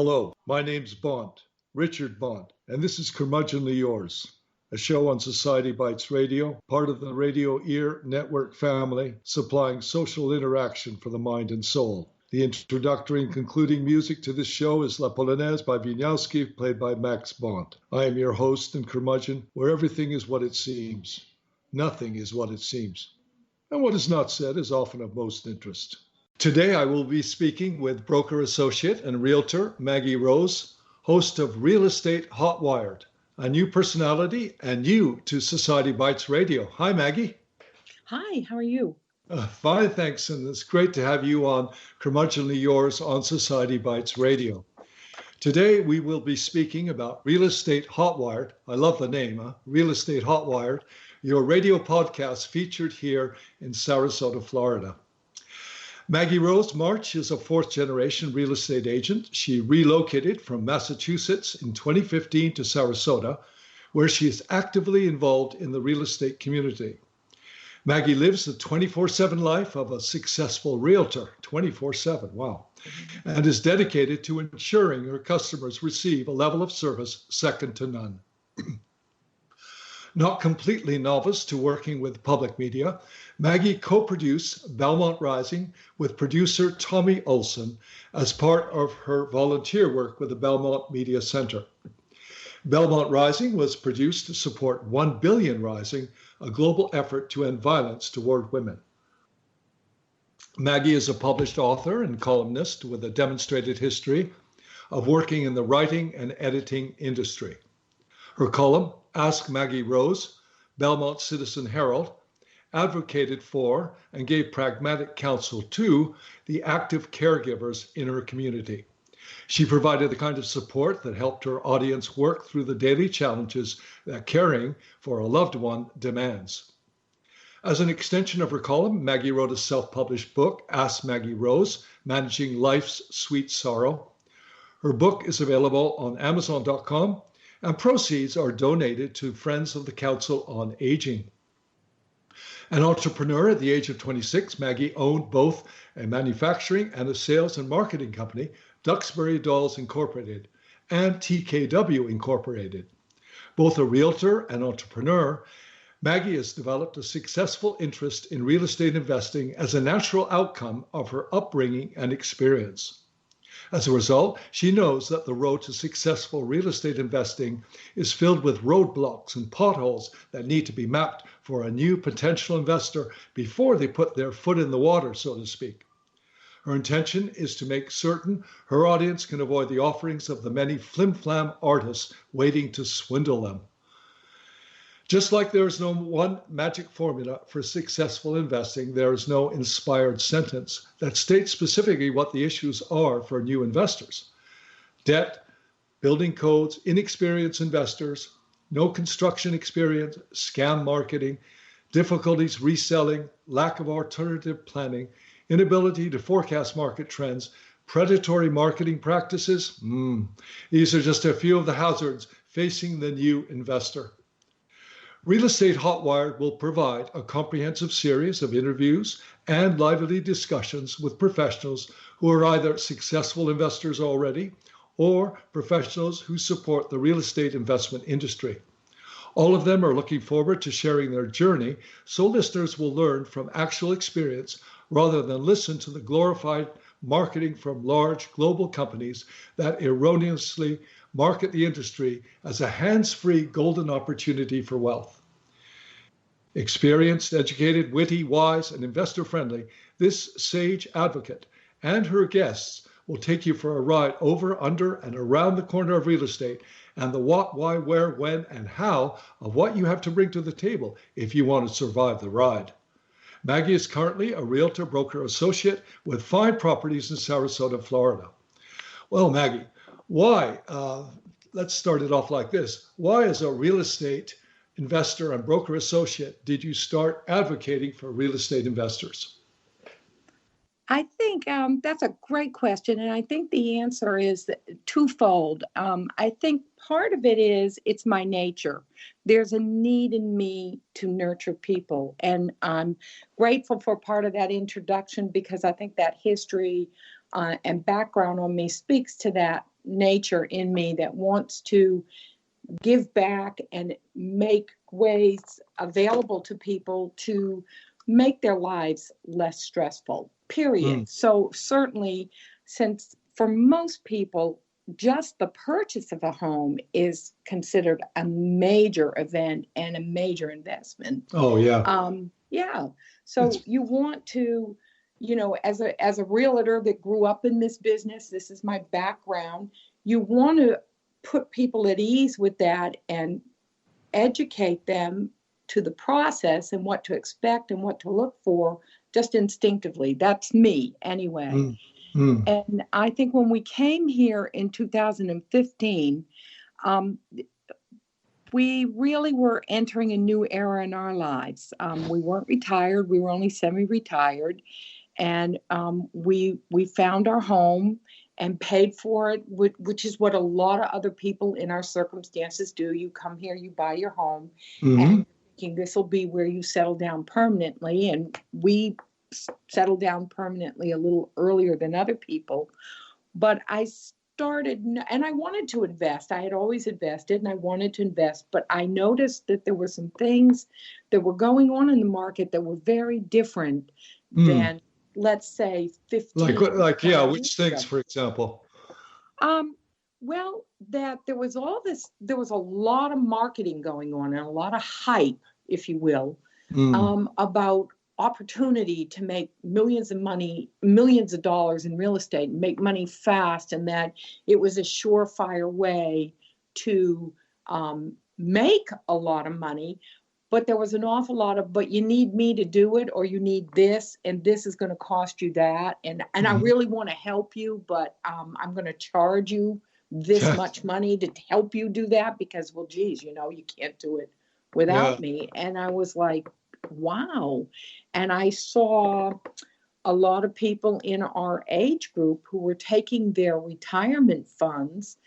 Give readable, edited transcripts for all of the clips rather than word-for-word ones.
Hello, my name's Bond, Richard Bond, and this is Curmudgeonly Yours, a show on Society Bites Radio, part of the Radio Ear Network family, supplying social interaction for the mind and soul. The introductory and concluding music to this show is La Polonaise by Wieniawski, played by Max Bond. I am your host and curmudgeon, where everything is what it seems. Nothing is what it seems. And what is not said is often of most interest. Today I will be speaking with broker associate and realtor Maggie Rose, host of Real Estate Hotwired, a new personality and new to Society Bites Radio. Hi, Maggie. Hi, how are you? Fine, thanks. And it's great to have you on Curmudgeonly Yours on Society Bites Radio. Today we will be speaking about Real Estate Hotwired. I love the name, Real Estate Hotwired, your radio podcast featured here in Sarasota, Florida. Maggie Rose March is a fourth-generation real estate agent. She relocated from Massachusetts in 2015 to Sarasota, where she is actively involved in the real estate community. Maggie lives the 24/7 life of a successful realtor, 24/7, wow, and is dedicated to ensuring her customers receive a level of service second to none. Not completely novice to working with public media, Maggie co-produced Belmont Rising with producer Tomi Olsen as part of her volunteer work with the Belmont Media Center. Belmont Rising was produced to support 1 Billion Rising, a global effort to end violence toward women. Maggie is a published author and columnist with a demonstrated history of working in the writing and editing industry. Her column, Ask Maggie Rose, Belmont Citizen Herald, advocated for and gave pragmatic counsel to the active caregivers in her community. She provided the kind of support that helped her audience work through the daily challenges that caring for a loved one demands. As an extension of her column, Maggie wrote a self-published book, Ask Maggie Rose, Managing Life's Sweet Sorrow. Her book is available on Amazon.com, and proceeds are donated to Friends of the Council on Aging. An entrepreneur at the age of 26, Maggie owned both a manufacturing and a sales and marketing company, Duxbury Dolls Incorporated, and TKW Incorporated. Both a realtor and entrepreneur, Maggie has developed a successful interest in real estate investing as a natural outcome of her upbringing and experience. As a result, she knows that the road to successful real estate investing is filled with roadblocks and potholes that need to be mapped for a new potential investor before they put their foot in the water, so to speak. Her intention is to make certain her audience can avoid the offerings of the many flim-flam artists waiting to swindle them. Just like there is no one magic formula for successful investing, there is no inspired sentence that states specifically what the issues are for new investors. Debt, building codes, inexperienced investors, no construction experience, scam marketing, difficulties reselling, lack of alternative planning, inability to forecast market trends, predatory marketing practices. These are just a few of the hazards facing the new investor. Real Estate Hotwired will provide a comprehensive series of interviews and lively discussions with professionals who are either successful investors already or professionals who support the real estate investment industry. All of them are looking forward to sharing their journey so listeners will learn from actual experience rather than listen to the glorified marketing from large global companies that erroneously market the industry as a hands-free golden opportunity for wealth. Experienced, educated, witty, wise, and investor-friendly, this sage advocate and her guests will take you for a ride over, under, and around the corner of real estate and the what, why, where, when, and how of what you have to bring to the table if you want to survive the ride. Maggie is currently a realtor broker associate with 5 properties in Sarasota, Florida. Well, Maggie, why? Let's start it off like this. Why, as a real estate investor and broker associate, did you start advocating for real estate investors? I think that's a great question. And I think the answer is twofold. I think part of it is it's my nature. There's a need in me to nurture people. And I'm grateful for part of that introduction because I think that history and background on me speaks to that nature in me that wants to give back and make ways available to people to make their lives less stressful, period. So certainly, since for most people, just the purchase of a home is considered a major event and a major investment. Oh, yeah. Yeah. So you want to, as a realtor that grew up in this business, this is my background, you want to put people at ease with that and educate them to the process and what to expect and what to look for just instinctively. That's me anyway. And I think when we came here in 2015, we really were entering a new era in our lives. We weren't retired. We were only semi-retired. And we found our home and paid for it, which is what a lot of other people in our circumstances do. You come here, you buy your home, and thinking this will be where you settle down permanently. And we settled down permanently a little earlier than other people. But I started, and I wanted to invest. I had always invested and I wanted to invest, but I noticed that there were some things that were going on in the market that were very different than, let's say, 15. Which things, for example? Well, that there was a lot of marketing going on and a lot of hype, if you will, about opportunity to make millions of dollars in real estate, and make money fast, and that it was a surefire way to make a lot of money. But there was an awful lot of, but you need me to do it, or you need this, and this is going to cost you that. And I really want to help you, but I'm going to charge you this much money to help you do that because, well, geez, you can't do it without me. And I was like, wow. And I saw a lot of people in our age group who were taking their retirement funds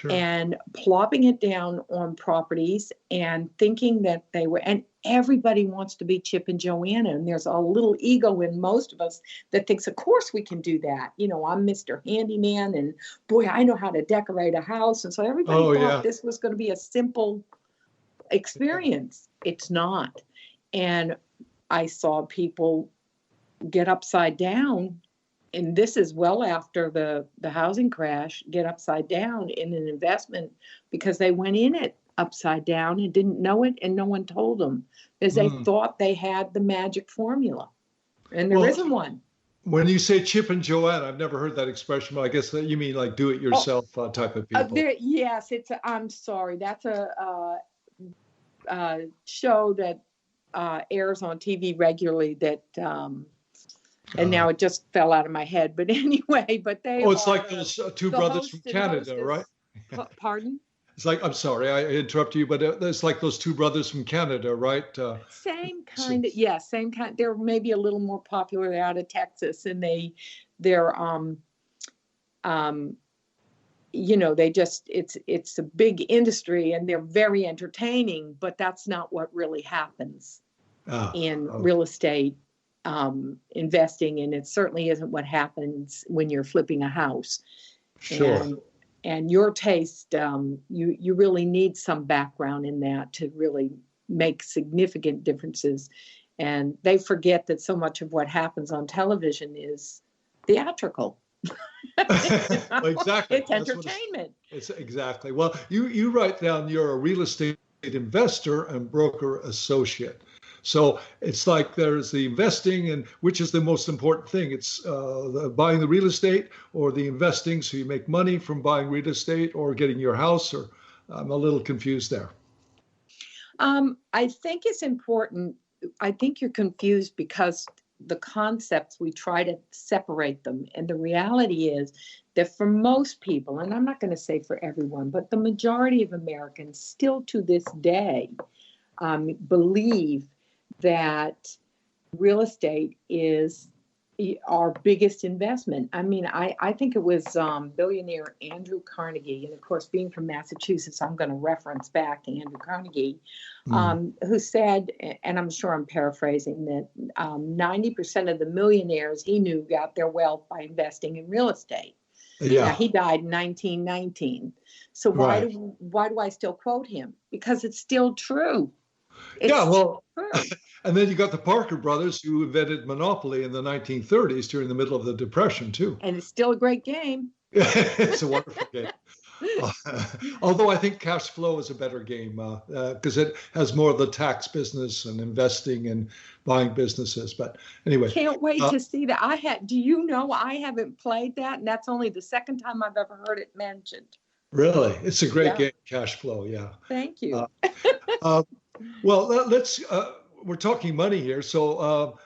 and plopping it down on properties and thinking that they were, and everybody wants to be Chip and Joanna. And there's a little ego in most of us that thinks, of course we can do that. I'm Mr. Handyman, and boy, I know how to decorate a house. And so everybody thought this was going to be a simple experience. It's not. And I saw people get upside down, and this is well after the housing crash, get upside down in an investment because they went in it upside down and didn't know it, and no one told them, because they thought they had the magic formula, and there isn't one. When you say Chip and Joanna, I've never heard that expression, but I guess that you mean like do-it-yourself type of people. Yes, I'm sorry. That's a show that airs on TV regularly that, and now it just fell out of my head. But anyway, it's like those two brothers from Canada, right? Pardon? It's like, I'm sorry, I interrupted you, but it's like those two brothers from Canada, right? Same kind of, same kind. They're maybe a little more popular. They're out of Texas, and they're they just, it's a big industry, and they're very entertaining, but that's not what really happens in real estate investing. And it certainly isn't what happens when you're flipping a house. Sure. And your taste, you really need some background in that to really make significant differences. And they forget that so much of what happens on television is theatrical. Exactly. It's entertainment. It's exactly. Well, you write down you're a real estate investor and broker associate. So it's like there's the investing, and which is the most important thing? It's buying the real estate or the investing, so you make money from buying real estate or getting your house, or I'm a little confused there. I think it's important. I think you're confused because the concepts, we try to separate them. And the reality is that for most people, and I'm not going to say for everyone, but the majority of Americans still to this day believe that real estate is our biggest investment. I mean, I think it was billionaire Andrew Carnegie, and of course, being from Massachusetts, I'm going to reference back to Andrew Carnegie, who said, and I'm sure I'm paraphrasing, that 90% of the millionaires he knew got their wealth by investing in real estate. Yeah. Now, he died in 1919. So Right. why do I still quote him? Because it's still true. It's Yeah. Well, true. and then you got the Parker brothers who invented Monopoly in the 1930s during the middle of the Depression, too. And it's still a great game. It's a wonderful game. Although I think cash flow is a better game because it has more of the tax business and investing and buying businesses. But anyway, Can't wait to see that. Do you know I haven't played that? And that's only the second time I've ever heard it mentioned. really, it's a great Yeah. game, cash flow. Yeah. Thank you. Well, let's. We're talking money here. So,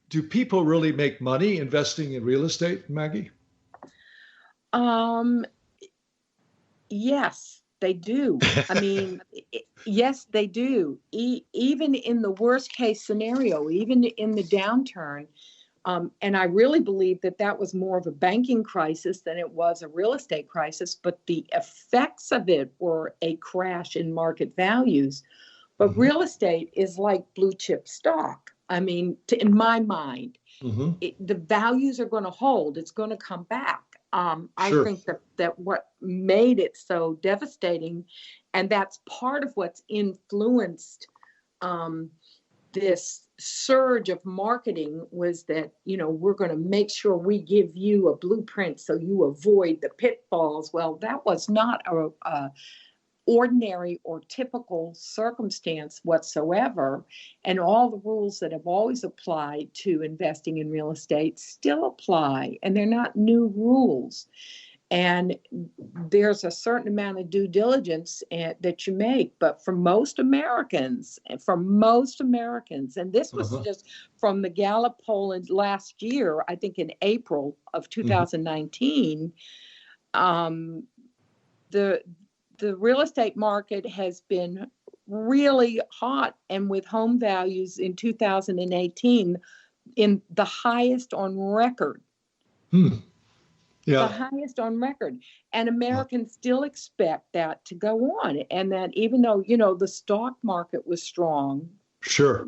do people really make money investing in real estate, Maggie? Yes, they do. I mean, yes, they do. Even in the worst case scenario, even in the downturn, and I really believe that was more of a banking crisis than it was a real estate crisis, but the effects of it were a crash in market values. But real estate is like blue chip stock. I mean, in my mind, the values are going to hold. It's going to come back. Sure. I think that what made it so devastating, and that's part of what's influenced this surge of marketing, was that, we're going to make sure we give you a blueprint so you avoid the pitfalls. Well, that was not a ordinary or typical circumstance whatsoever. And all the rules that have always applied to investing in real estate still apply, and they're not new rules. And there's a certain amount of due diligence that you make. But for most Americans, and this was just from the Gallup poll last year, I think in April of 2019, the real estate market has been really hot, and with home values in 2018 in the highest on record. Yeah. The highest on record. And Americans still expect that to go on. And that even though, the stock market was strong, sure,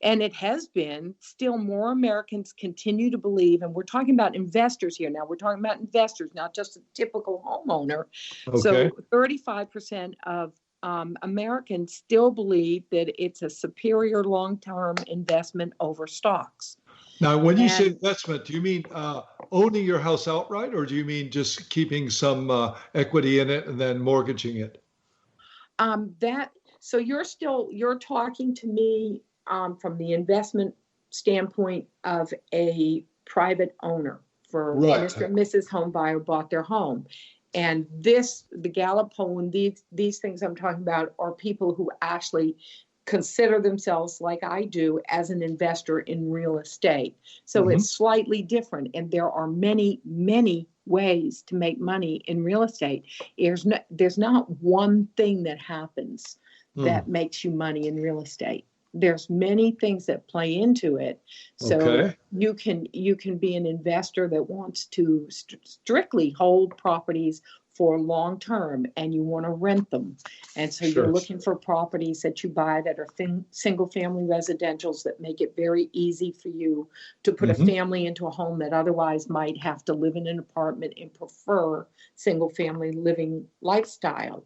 and it has been, still more Americans continue to believe, and we're talking about investors here now. We're talking about investors, not just a typical homeowner. Okay. So 35% of Americans still believe that it's a superior long-term investment over stocks. Now, when you say investment, do you mean owning your house outright, or do you mean just keeping some equity in it and then mortgaging it? So you're talking to me from the investment standpoint of a private owner for Mr. and Mrs. Homebuyer bought their home. And the Gallup poll and these things I'm talking about are people who actually consider themselves, like I do, as an investor in real estate. So it's slightly different. And there are many, many ways to make money in real estate. There's not one thing that happens that makes you money in real estate. There's many things that play into it. So you can be an investor that wants to strictly hold properties for long term, and you want to rent them. And so you're looking for properties that you buy that are single family residentials that make it very easy for you to put a family into a home that otherwise might have to live in an apartment and prefer single family living lifestyle.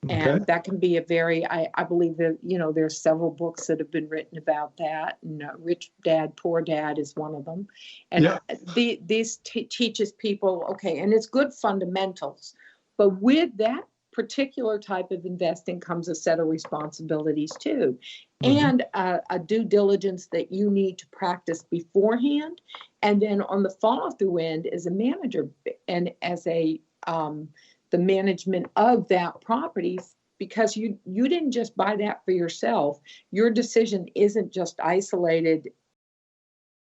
And that can be I believe that, there's several books that have been written about that. And Rich Dad, Poor Dad is one of them. And this teaches people, and it's good fundamentals. But with that particular type of investing comes a set of responsibilities too. And a due diligence that you need to practice beforehand. And then on the follow-through end as a manager and as the management of that property, because you didn't just buy that for yourself. Your decision isn't just isolated